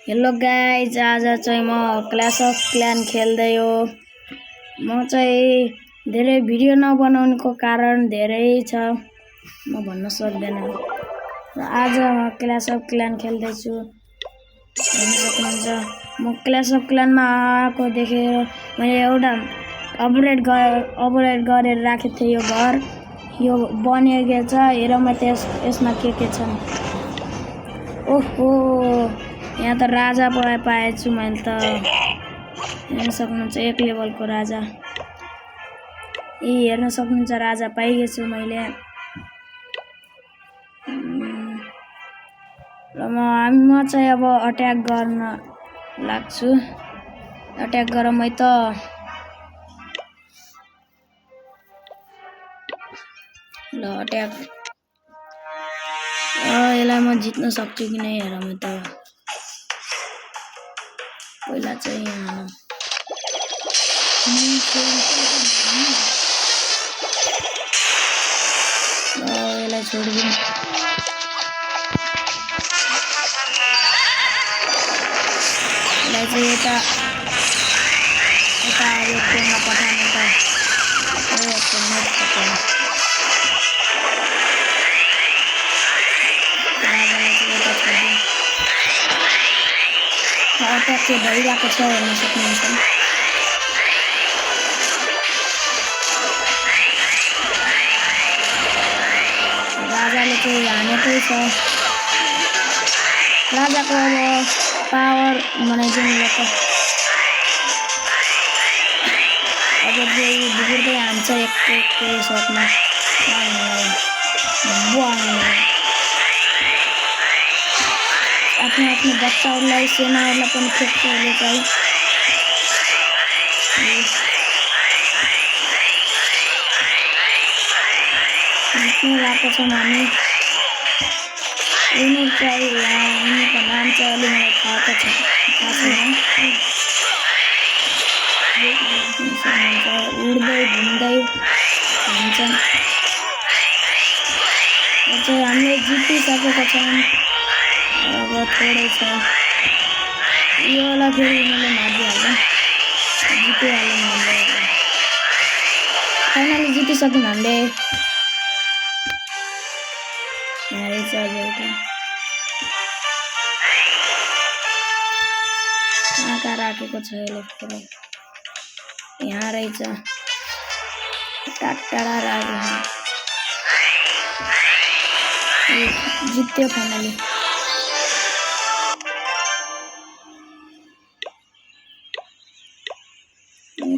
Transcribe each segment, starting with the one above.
Hello guys, आज चाहिँ म क्ल्यास अफ क्ल्यान खेल्दै हो। म चाहिँ धेरै भिडियो नबनाउनुको कारण धेरै छ, म भन्न सक्दैन। र आज म क्ल्यास अफ क्ल्यान खेल्दै छु। हेर्न सक्नुहुन्छ, म क्ल्यास अफ क्ल्यानमा आएको देखेर मैले एउटा अपग्रेड गरेर राखेको थिएँ। यो घर यो बनेको छ, हेर म यसमा के छन्। ओहो, यहाँ त राजा पाएछु मैले त। हेर्न सक्नुहुन्छ, 1 लेभलको राजा। हेर्न सक्नुहुन्छ, राजा पाइगेछु मैले। र म चाहिँ अब अट्याक गर्न लाग्छु। अट्याक गरौँ है त। ल अट्याक। यसलाई म जित्न सक्छु कि नै हेरौँ है त। पहिला चाहिँ यहाँ यसलाई छोडिदिउँ। यसलाई चाहिँ यता यो ट्रेनमा पठाउनु त। राजालाई चाहिँ यता छोडिदिउँ। अट्याक चाहिँ भइरहेको छ, हेर्न सक्नुहुन्छ। राजाले चाहिँ हानेकै छ। राजाको अब पावर बनाइदिनु ल त। अब चाहिँ बिग्रिँदै हान्छ एक सर्टमा। आफ्नो बच्चाहरूलाई सेनाहरूलाई पनि खेप्छ यसले चाहिँ। जित्नु लागेको छौँ हामी। उनीहरू चाहिँ उनीहरूको नाम चाहिँ अलि मलाई थाहा छैन। उड्दै घुम्दै हुन्छन्। चाहिँ हामीले जितिसकेका छौँ। अब थोरै छ। योलाई फेरि उनीहरूले मारिदिइहाल्छ। जितिहाल्यौँ हामीले। फाइनली जितिसक्यौँ हामीले। कहाँ राखेको छ यसले पुरै। यहाँ रहेछ, टाढा राखेको। जित्यो फाइनली।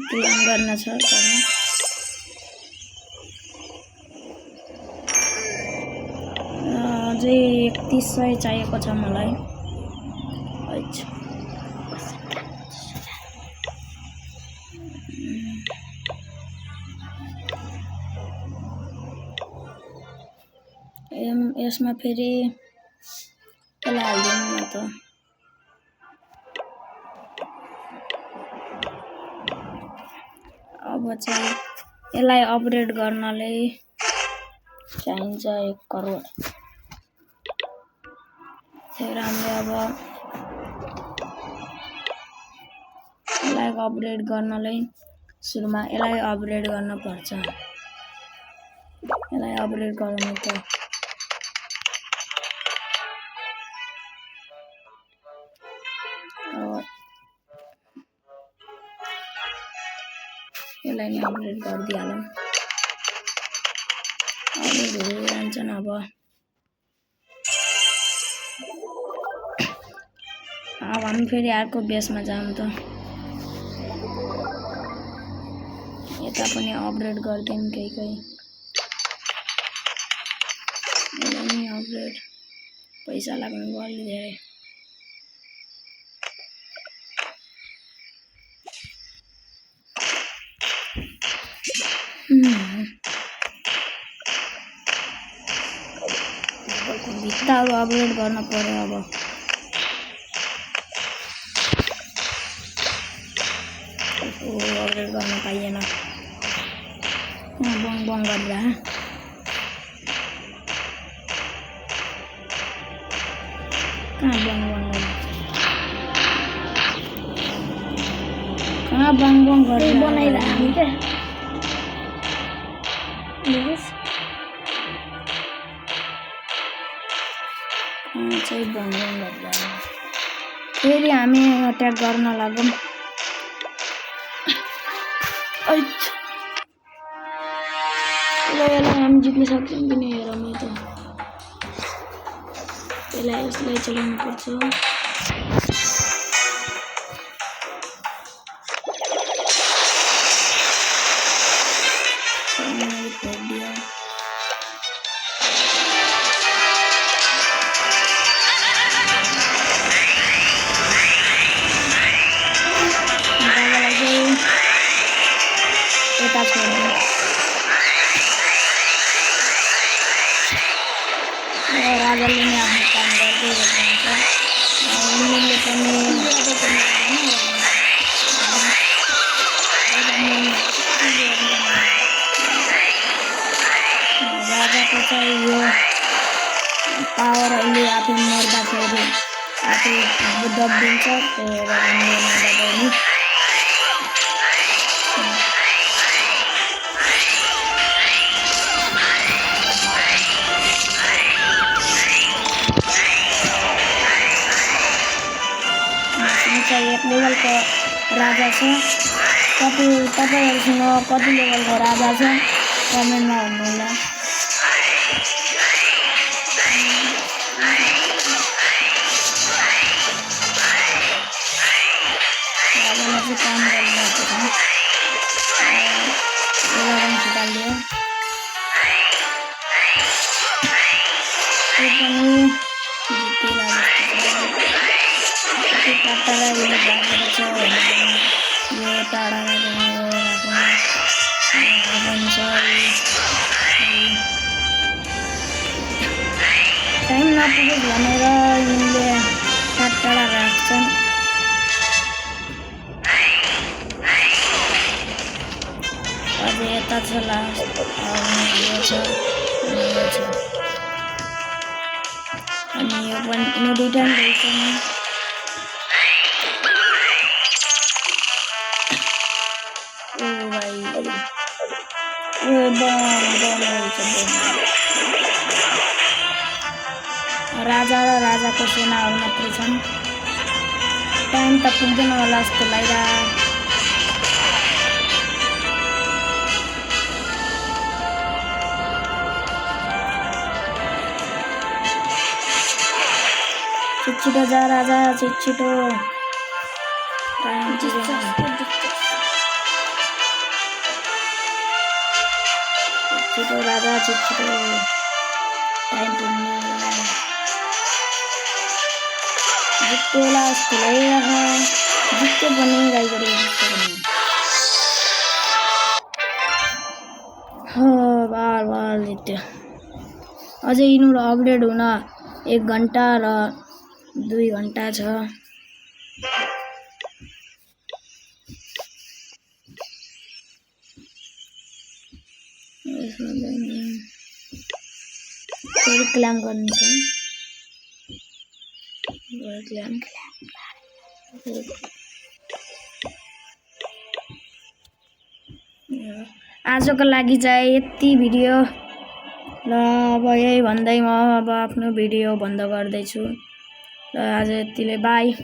क्लेम गर्न छ अझै 3100 चाहिएको छ मलाई। यसमा फेरि यसलाई हालिदिउँ न त। अब चाहिँ यसलाई अपग्रेड गर्नलाई चाहिन्छ 1 करोड। फेरि हामीले अब यसलाई अपग्रेड गर्नलाई सुरुमा यसलाई अपग्रेड गर्न पर्छ। यसलाई अपग्रेड गरौँ त। यसलाई नि अपग्रेड गरिदिइहालौँ। अपग्रेड जान्छन् अब हामी फेरि अर्को बेसमा जाऊँ त। यता पनि अपग्रेड गरिदिउँ केही। यसलाई नि अपग्रेड पैसा लाग्नु भयो अलि धेरै। भित्ताहरू अपग्रेड गर्न पर्यो अब। अपग्रेड गर्न पाइएन। बङ गरेर कहाँ बङ बाङ बाङ गर्दै बनाइरहेको हामी क्या चाहिँ बाङ बाङ गर्दै फेरि हामी अट्याक गर्न लागौँ यसलाई हामी जित्न सक्छौँ कि नै हेरौँ त यसलाई चलाउनु पर्छ राजाले नै आफ्नो काम गर्दै गर्नुहुन्छ उनीहरूले पनि राजाको चाहिँ यो पावर अहिले आफै मर्दाखेरि आफै दबिन्छ त्यही भएर हामीले नदबाउनु एक लेभलको राजा छ तपाईहरुसँग कति लेभलको राजा छ कमेन्टमा भन्नुहोला राजाले चाहिँ काम गरिरहेको छ लगाउन छुटालियो पनि टाढा यो राखेको छ यो टाढा टाइम नपुगोस् भनेर यिनले टाढा राख्छन् अझै यता छ लास्ट यो छ अनि यो पनि रिटर्न रहेछ राजा र राजाको सेनाहरू मात्रै छन् टाइम त पुग्दैन होला जस्तो लागिरहेको छिटो जा राजा छिटो टाइम छिटो राजा छिटो टाइम पुग्ने जित्तेला जस्तो लागिरहेको जित्यो पनि गाई गरेर जित्यो पनि बार जित्यो अझै यिनीहरू अपडेट हुन 1 घन्टा र 2 घन्टा छ फेरि क्लाम गर्नु छ आजको लागि चाहिँ यति भिडियो ल अब यही भन्दै म अब आफ्नो भिडियो बन्द गर्दैछु ल आज यतिले बाई।